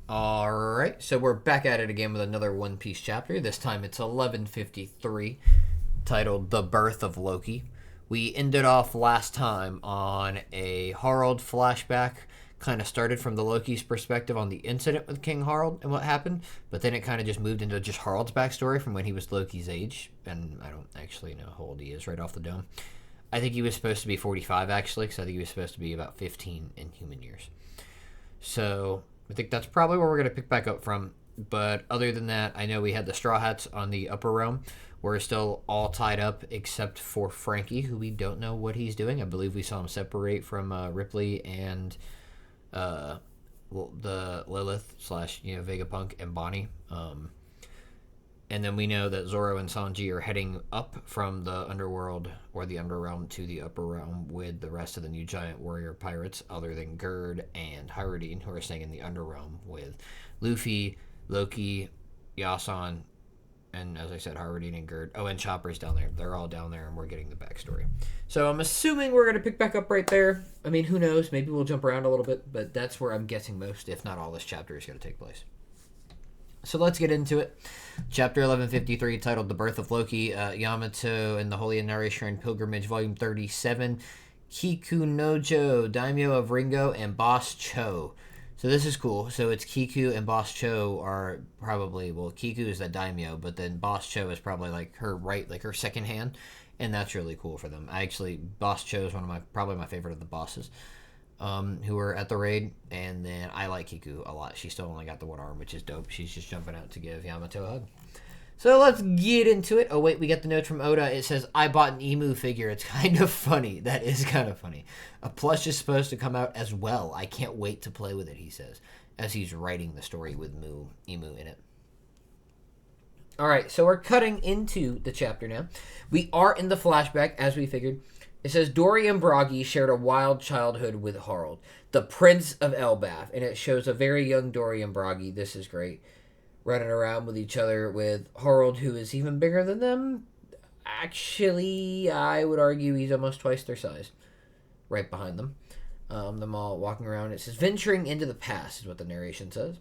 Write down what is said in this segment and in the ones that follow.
Alright, so we're back at it again with another One Piece chapter. This time it's 1153, titled The Birth of Loki. We ended off last time on a Harald flashback, kind of started from the Loki's perspective on the incident with King Harald and what happened, but then it kind of just moved into just Harald's backstory from when he was Loki's age, and I don't actually know how old he is right off the dome. I think he was supposed to be 45 actually, because I think he was supposed to be about 15 in human years. So I think that's probably where we're going to pick back up from. But other than that, I know we had the Straw Hats on the upper realm. We're still all tied up except for Frankie, who we don't know what he's doing. I believe we saw him separate from Ripley and uh, the Lilith slash Vegapunk and Bonnie. And then we know that Zoro and Sanji are heading up from the underworld or the underrealm to the upper realm with the rest of the new giant warrior pirates, other than Gerd and Hyrule, who are staying in the underrealm with Luffy, Loki, Yason, and as I said, Hyrule and Gerd. Oh, and Chopper's down there. They're all down there, and we're getting the backstory. So I'm assuming we're going to pick back up right there. I mean, who knows? Maybe we'll jump around a little bit, but that's where I'm guessing most, if not all, this chapter is going to take place. So let's get into it. Chapter 1153, titled The Birth of Loki, Yamato and the Holy Inari Shrine Pilgrimage, Volume 37, Kiku Nojo, Daimyo of Ringo, and Boss Cho. So this is cool. So it's Kiku and Boss Cho are probably, well, Kiku is the Daimyo, but then Boss Cho is probably like her right, like her second hand, and that's really cool for them. Boss Cho is probably my favorite of the bosses. Who were at the raid, and then I like Kiku a lot. She still only got the one arm, which is dope. She's just jumping out to give Yamato a hug. So let's get into it. Oh wait, we got the note from Oda. It says, I bought an emu figure. It's kind of funny. That is kind of funny. A plush is supposed to come out as well. I can't wait to play with it, he says, as he's writing the story with Emu in it. Alright, so we're cutting into the chapter now. We are in the flashback, as we figured. It says Dorian Bragi shared a wild childhood with Harald, the Prince of Elbaf, and it shows a very young Dorian Bragi. This is great. Running around with each other with Harald, who is even bigger than them. Actually, I would argue he's almost twice their size. Right behind them. Them all walking around. It says, venturing into the past is what the narration says.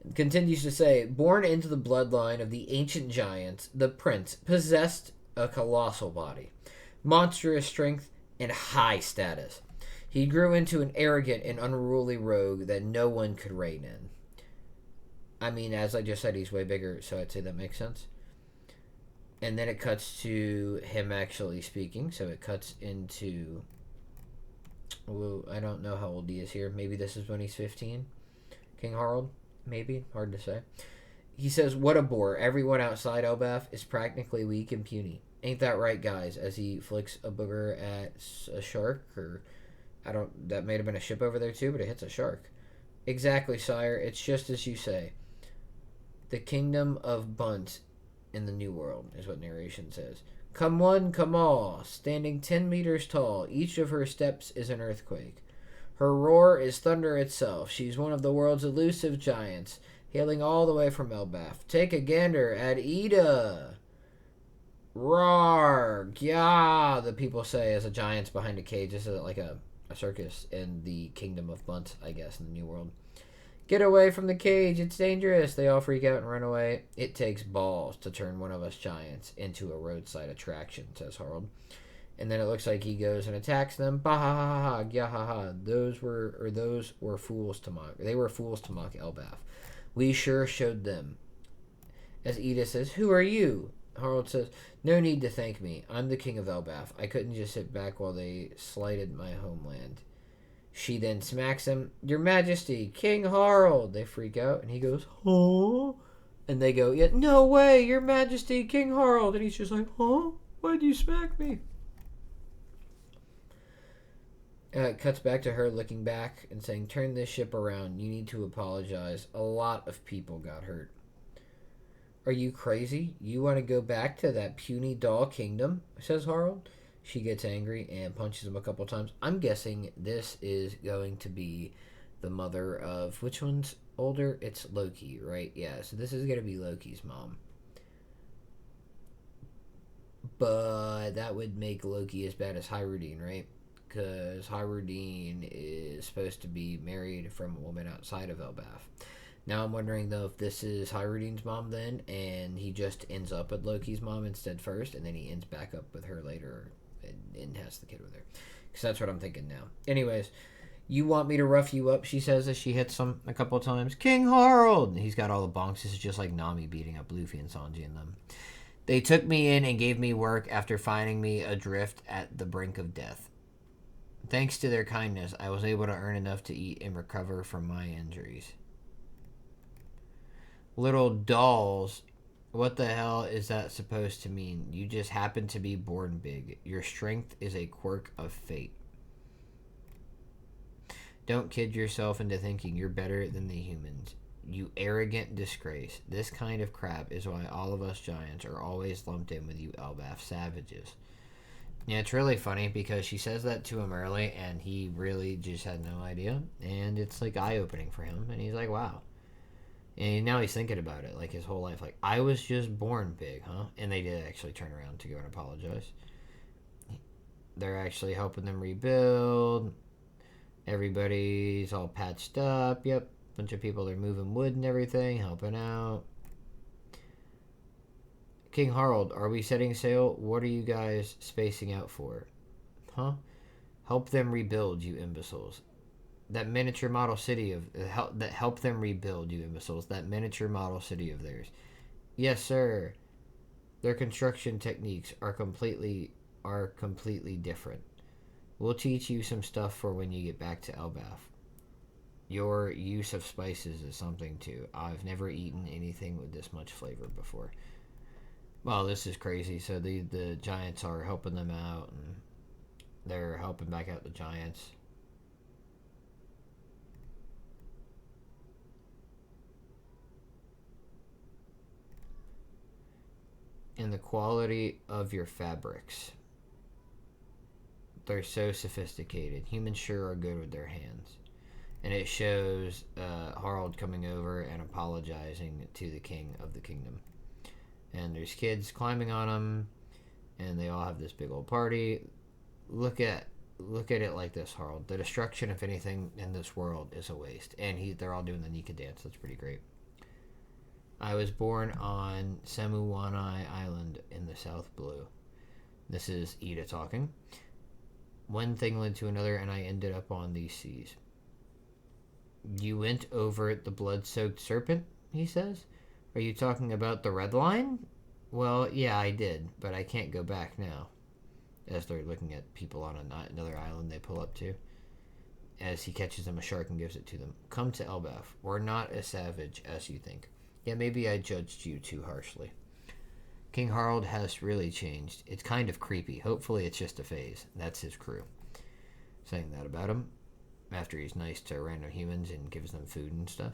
It continues to say, born into the bloodline of the ancient giants, the prince possessed a colossal body, monstrous strength, and high status. He grew into an arrogant and unruly rogue that no one could rein in. I mean, as I just said, he's way bigger, so I'd say that makes sense. And then it cuts to him actually speaking, so it cuts into... Well, I don't know how old he is here. Maybe this is when he's 15? King Harald? Maybe? Hard to say. He says, what a bore. Everyone outside Elbaf is practically weak and puny. Ain't that right, guys? As he flicks a booger at a shark, or that may have been a ship over there too, but it hits a shark. Exactly, sire. It's just as you say. The kingdom of Bunt in the New World is what narration says. Come one, come all, standing 10 meters tall. Each of her steps is an earthquake. Her roar is thunder itself. She's one of the world's elusive giants, hailing all the way from Elbaf. Take a gander at Ida. Roar! Yeah, the people say as a giant's behind a cage. This is like a circus in the kingdom of Bunt, I guess, in the New World. Get away from the cage, it's dangerous. They all freak out and run away. It takes balls to turn one of us giants into a roadside attraction, says Harald. And then it looks like he goes and attacks them. Bah ha ha ha, yeah ha ha. Those were fools to mock. They were fools to mock Elbaf. We sure showed them. As Ida says, who are you? Harald says, no need to thank me. I'm the king of Elbaf. I couldn't just sit back while they slighted my homeland. She then smacks him. Your Majesty, King Harald. They freak out, and he goes, huh? And they go, yeah, no way, Your Majesty, King Harald. And he's just like, huh? Why'd you smack me? It cuts back to her looking back and saying, turn this ship around. You need to apologize. A lot of people got hurt. Are you crazy? You want to go back to that puny doll kingdom? Says Harald. She gets angry and punches him a couple times. I'm guessing this is going to be the mother of... Which one's older? It's Loki, right? Yeah, so this is going to be Loki's mom. But that would make Loki as bad as Hyrule, right? Because Hyrule is supposed to be married from a woman outside of Elbaf. Now I'm wondering though if this is Hyrudine's mom then, and he just ends up with Loki's mom instead first, and then he ends back up with her later, and has the kid with her. Because that's what I'm thinking now. Anyways, you want me to rough you up? She says as she hits him a couple of times. King Harald. He's got all the bonks. This is just like Nami beating up Luffy and Sanji and them. They took me in and gave me work after finding me adrift at the brink of death. Thanks to their kindness, I was able to earn enough to eat and recover from my injuries. Little dolls, what the hell is that supposed to mean? You just happen to be born big. Your strength is a quirk of fate. Don't kid yourself into thinking you're better than the humans. You arrogant disgrace. This kind of crap is why all of us giants are always lumped in with you Elbaf savages. Yeah, it's really funny because she says that to him early and he really just had no idea. And it's like eye-opening for him. And he's like, wow. And now he's thinking about it like his whole life. Like, I was just born big, huh? And they did actually turn around to go and apologize. They're actually helping them rebuild. Everybody's all patched up. Yep. Bunch of people are moving wood and everything, helping out. King Harald, are we setting sail? What are you guys spacing out for? Huh? Help them rebuild, you imbeciles. That miniature model city of help them rebuild, you imbeciles. That miniature model city of theirs. Yes, sir. Their construction techniques are completely different. We'll teach you some stuff for when you get back to Elbaf. Your use of spices is something too. I've never eaten anything with this much flavor before. Well, this is crazy. So the giants are helping them out, and they're helping back out the giants. And the quality of your fabrics. They're so sophisticated. Humans sure are good with their hands. And it shows Harald coming over and apologizing to the king of the kingdom. And there's kids climbing on him, and they all have this big old party. Look at it like this, Harald. The destruction of anything in this world is a waste. And they're all doing the Nika dance. That's pretty great. I was born on Semuwanai Island in the South Blue. This is Ida talking. One thing led to another, and I ended up on these seas. You went over the blood-soaked serpent, he says. Are you talking about the red line? Well, yeah, I did, but I can't go back now. As they're looking at people on another island they pull up to. As he catches them a shark and gives it to them. Come to Elbaf. We're not as savage as you think. Yeah, maybe I judged you too harshly. King Harald has really changed. It's kind of creepy. Hopefully it's just a phase. That's his crew. Saying that about him. After he's nice to random humans and gives them food and stuff.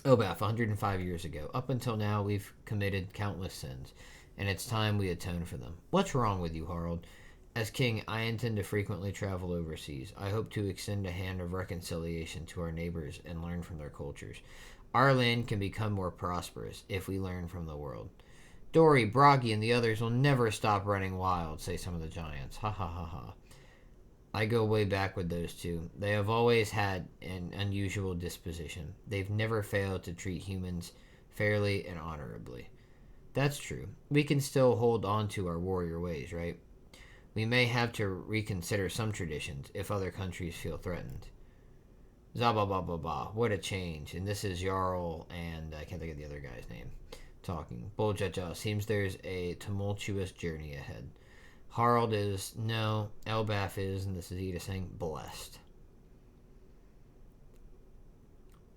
Elbaf, 105 years ago. Up until now, we've committed countless sins, and it's time we atone for them. What's wrong with you, Harald? As king, I intend to frequently travel overseas. I hope to extend a hand of reconciliation to our neighbors and learn from their cultures. Our land can become more prosperous if we learn from the world. Dory, Broggy, and the others will never stop running wild, say some of the giants. Ha ha ha ha. I go way back with those two. They have always had an unusual disposition. They've never failed to treat humans fairly and honorably. That's true. We can still hold on to our warrior ways, right? We may have to reconsider some traditions if other countries feel threatened. Zababababa, what a change. And this is Jarl and I can't think of the other guy's name talking. Boljaja, seems there's a tumultuous journey ahead. Harald is, no, Elbaf is, and this is Ida saying, blessed.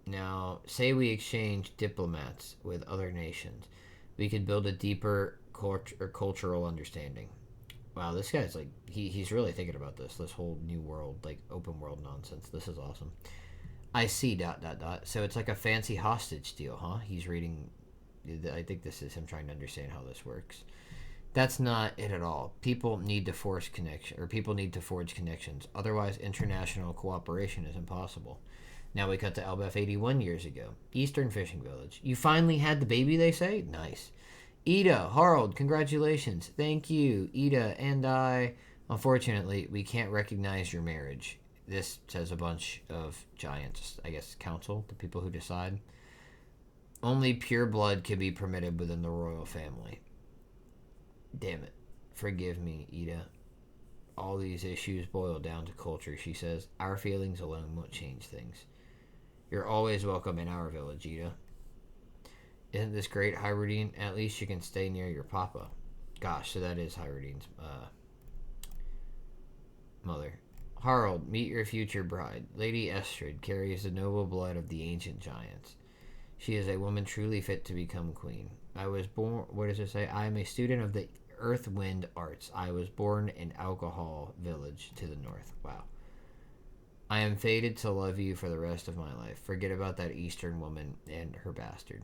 Now, say we exchange diplomats with other nations. We could build a deeper cultural understanding. Wow, this guy's like, he's really thinking about this whole new world, like open world nonsense. This is awesome. I see, ... So it's like a fancy hostage deal, huh? He's reading, I think this is him trying to understand how this works. That's not it at all. People need to forge connections. Otherwise, international cooperation is impossible. Now we cut to Elbaf 81 years ago. Eastern Fishing Village. You finally had the baby, they say? Nice. Ida, Harald, congratulations. Thank you, Ida and I. Unfortunately, we can't recognize your marriage. This says a bunch of giants, I guess, council, the people who decide. Only pure blood can be permitted within the royal family. Damn it. Forgive me, Ida. All these issues boil down to culture, she says. Our feelings alone won't change things. You're always welcome in our village, Ida. Isn't this great, Hyrudine? At least you can stay near your papa. Gosh, so that is Hyrudine's mother. Harald, meet your future bride. Lady Estrid carries the noble blood of the ancient giants. She is a woman truly fit to become queen. I was born... What does it say? I am a student of the earth wind arts. I was born in Alcohol village to the north. Wow. I am fated to love you for the rest of my life. Forget about that eastern woman and her bastard.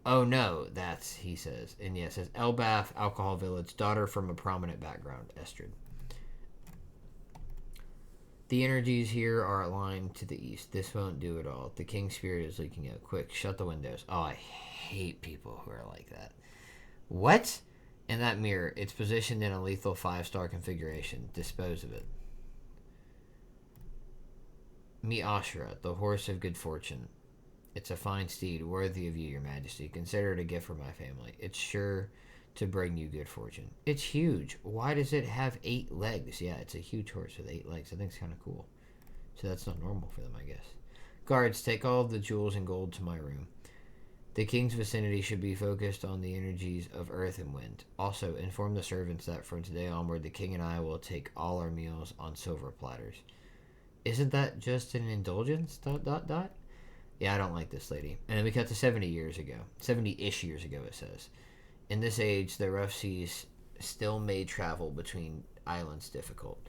Oh no, that's, he says. And yes, it says Elbaf, Alcohol village, daughter from a prominent background, Estrid. The energies here are aligned to the east. This won't do it all. The king's spirit is leaking out. Quick, shut the windows. Oh, I hate people who are like that. What? And that mirror, it's positioned in a lethal 5-star configuration. Dispose of it. Meet Ashura, the horse of good fortune. It's a fine steed, worthy of you, your majesty. Consider it a gift from my family. It's sure to bring you good fortune. It's huge. Why does it have 8 legs? Yeah, it's a huge horse with 8 legs. I think it's kind of cool. So that's not normal for them, I guess. Guards, take all of the jewels and gold to my room. The king's vicinity should be focused on the energies of earth and wind. Also, inform the servants that from today onward, the king and I will take all our meals on silver platters. Isn't that just an indulgence? ... Yeah, I don't like this lady. And then we cut to 70 years ago. 70-ish years ago, it says. In this age, the rough seas still made travel between islands difficult.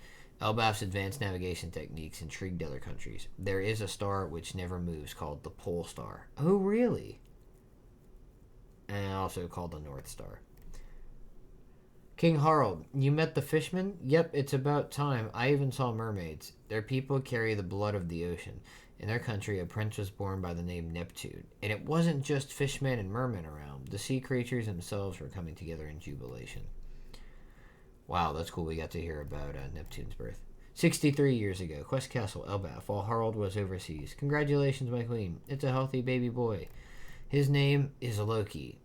Elbaf's advanced navigation techniques intrigued other countries. There is a star which never moves called the Pole Star. Oh, really? And also called the North Star. King Harald, you met the fishmen? Yep, it's about time. I even saw mermaids. Their people carry the blood of the ocean. In their country, a prince was born by the name Neptune. And it wasn't just fishmen and mermen around. The sea creatures themselves were coming together in jubilation. Wow, that's cool. We got to hear about Neptune's birth. 63 years ago, Quest Castle, Elbaf, while Harald was overseas. Congratulations, my queen. It's a healthy baby boy. His name is Loki. ...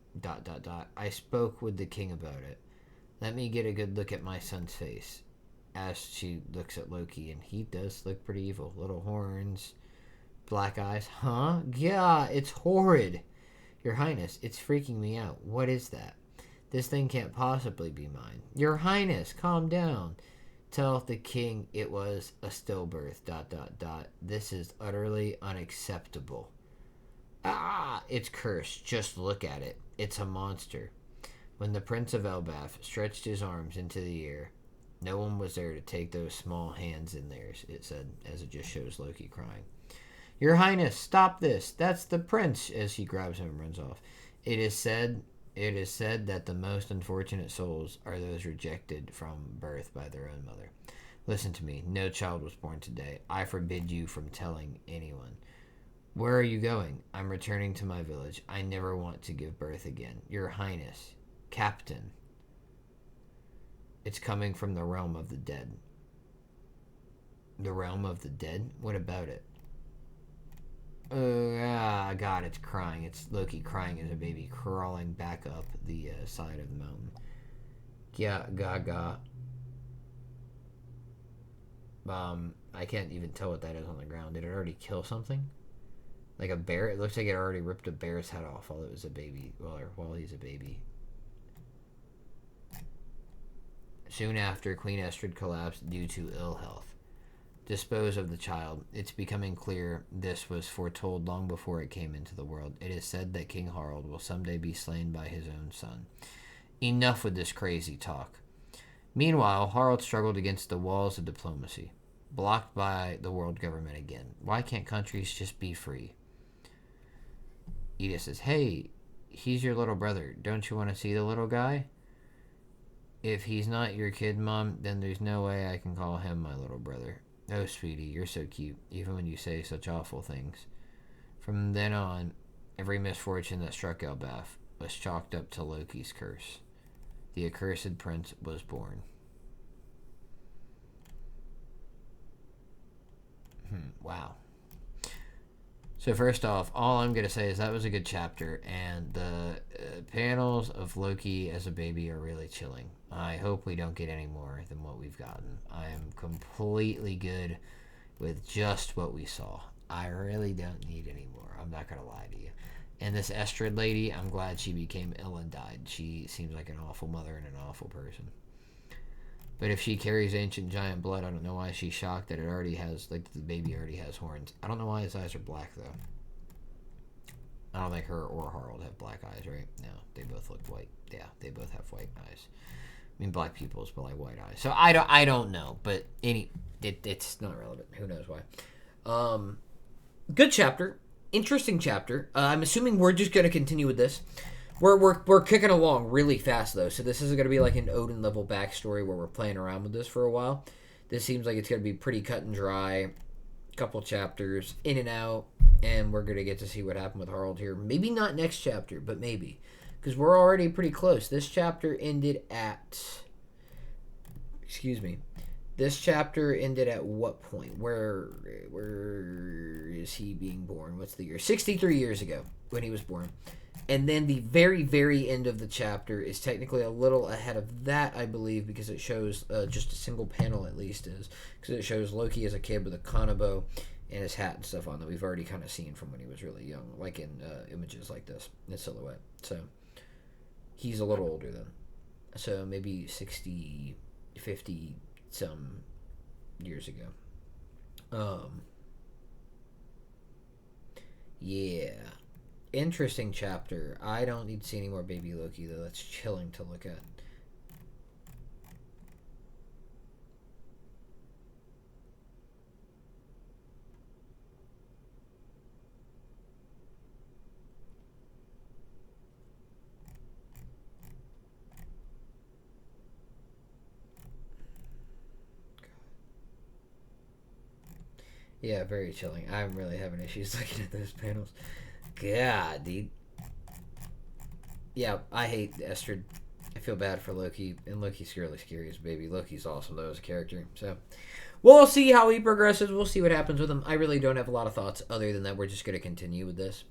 I spoke with the king about it. Let me get a good look at my son's face. As she looks at Loki, and he does look pretty evil. Little horns, black eyes. Huh? Yeah, it's horrid. Your Highness, it's freaking me out. What is that? This thing can't possibly be mine. Your Highness, calm down. Tell the king it was a stillbirth. ... This is utterly unacceptable. Ah, it's cursed. Just look at it. It's a monster. When the Prince of Elbaf stretched his arms into the air, no one was there to take those small hands in theirs, it said, as it just shows Loki crying. Your Highness, stop this. That's the prince, as he grabs him and runs off. It is said that the most unfortunate souls are those rejected from birth by their own mother. Listen to me. No child was born today. I forbid you from telling anyone. Where are you going? I'm returning to my village. I never want to give birth again. Your Highness. Captain. It's coming from the realm of the dead. The realm of the dead? What about it? God, it's crying. It's Loki crying as a baby crawling back up the side of the mountain. Gaga. I can't even tell what that is on the ground. Did it already kill something? Like a bear? It looks like it already ripped a bear's head off while it was a baby. While he's a baby. Soon after, Queen Estrid collapsed due to ill health. Dispose of the child. It's becoming clear this was foretold long before it came into the world. It is said that King Harald will someday be slain by his own son. Enough with this crazy talk. Meanwhile, Harald struggled against the walls of diplomacy, blocked by the world government again. Why can't countries just be free? Edith says, hey, he's your little brother. Don't you want to see the little guy? If he's not your kid, Mom, then there's no way I can call him my little brother. Oh, sweetie, you're so cute, even when you say such awful things. From then on, every misfortune that struck Elbaf was chalked up to Loki's curse. The accursed prince was born. Wow. So first off, all I'm going to say is that was a good chapter, and the panels of Loki as a baby are really chilling. I hope we don't get any more than what we've gotten. I am completely good with just what we saw. I really don't need any more. I'm not going to lie to you. And this Estrid lady, I'm glad she became ill and died. She seems like an awful mother and an awful person. But if she carries ancient giant blood, I don't know why she's shocked that it already has, like, the baby already has horns. I don't know why his eyes are black, though. I don't think her or Harold have black eyes, right? No, they both look white. Yeah, they both have white eyes. I mean, black people's, but like white eyes. So I don't know, but it's not relevant. Who knows why? Good chapter, interesting chapter. I'm assuming we're just gonna continue with this. We're kicking along really fast though, so this isn't gonna be like an Odin level backstory where we're playing around with this for a while. This seems like it's gonna be pretty cut and dry. Couple chapters in and out, and we're gonna get to see what happened with Harold here. Maybe not next chapter, but maybe, because we're already pretty close. This chapter ended at. Excuse me. This chapter ended at what point? Where is he being born? What's the year? 63 years ago when he was born. And then the very, very end of the chapter is technically a little ahead of that, I believe, because it shows just a single panel at least is. Because it shows Loki as a kid with a kanabo and his hat and stuff on that we've already kind of seen from when he was really young, like in images like this, in silhouette. So he's a little older then. So maybe 60, 50 some years ago. Yeah. Interesting chapter. I don't need to see any more baby Loki, though. That's chilling to look at. Yeah, very chilling. I'm really having issues looking at those panels. God, dude. Yeah, I hate Estrid. I feel bad for Loki, and Loki's really scary as a baby. Loki's awesome, though, as a character. So, we'll see how he progresses. We'll see what happens with him. I really don't have a lot of thoughts other than that we're just going to continue with this.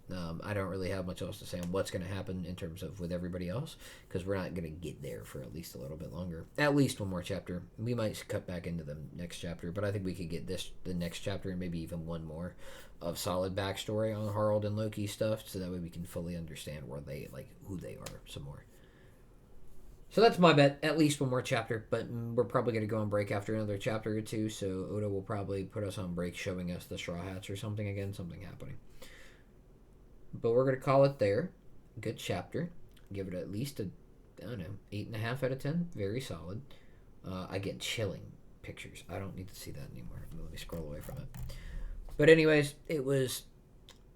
I don't really have much else to say on what's going to happen in terms of with everybody else, because we're not going to get there for at least a little bit longer. At least one more chapter. We might cut back into the next chapter, but I think we could get the next chapter and maybe even one more of solid backstory on Harold and Loki stuff, so that way we can fully understand where they, like, who they are some more. So that's my bet. At least one more chapter, but we're probably going to go on break after another chapter or two, so Oda will probably put us on break showing us the Straw Hats or something again, something happening. But we're going to call it there. Good chapter. Give it at least a, I don't know, 8.5 out of 10. Very solid. I get chilling pictures. I don't need to see that anymore. Let me scroll away from it. But anyways, it was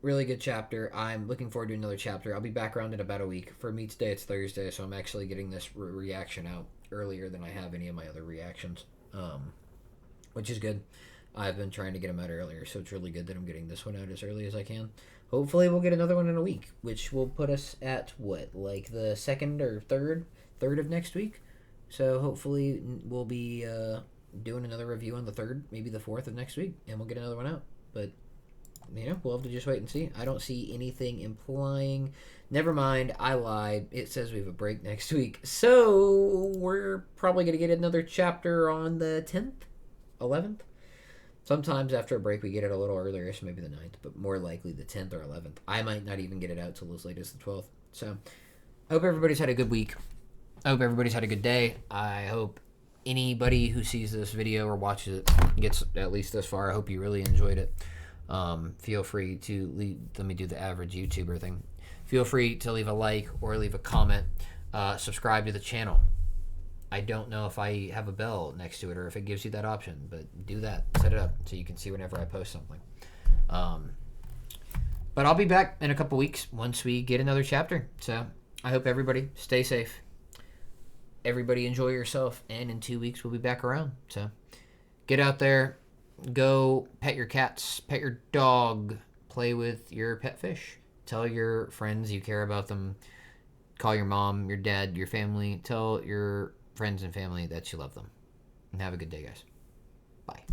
really good chapter. I'm looking forward to another chapter. I'll be back around in about a week. For me today, it's Thursday, so I'm actually getting this reaction out earlier than I have any of my other reactions, which is good. I've been trying to get them out earlier, so it's really good that I'm getting this one out as early as I can. Hopefully we'll get another one in a week, which will put us at, what, like the second or third of next week? So hopefully we'll be doing another review on the 3rd, maybe the 4th of next week, and we'll get another one out. But you know, we'll have to just wait and see. I don't see anything implying. Never mind, I lied. It says we have a break next week. So we're probably going to get another chapter on the 10th, 11th. Sometimes after a break we get it a little earlier, so maybe the 9th, but more likely the 10th or 11th. I might not even get it out till as late as the 12th. So I hope everybody's had a good week. I hope everybody's had a good day. I hope anybody who sees this video or watches it gets at least this far. I hope you really enjoyed it. Feel free to leave, let me do the average YouTuber thing. Feel free to leave a like or leave a comment. Subscribe to the channel. I don't know if I have a bell next to it or if it gives you that option, but do that. Set it up so you can see whenever I post something. But I'll be back in a couple weeks once we get another chapter. So I hope everybody stay safe. Everybody enjoy yourself, and in 2 weeks we'll be back around. So get out there. Go pet your cats, pet your dog, play with your pet fish. Tell your friends you care about them. Call your mom, your dad, your family. Tell your friends and family that you love them. And have a good day, guys. Bye.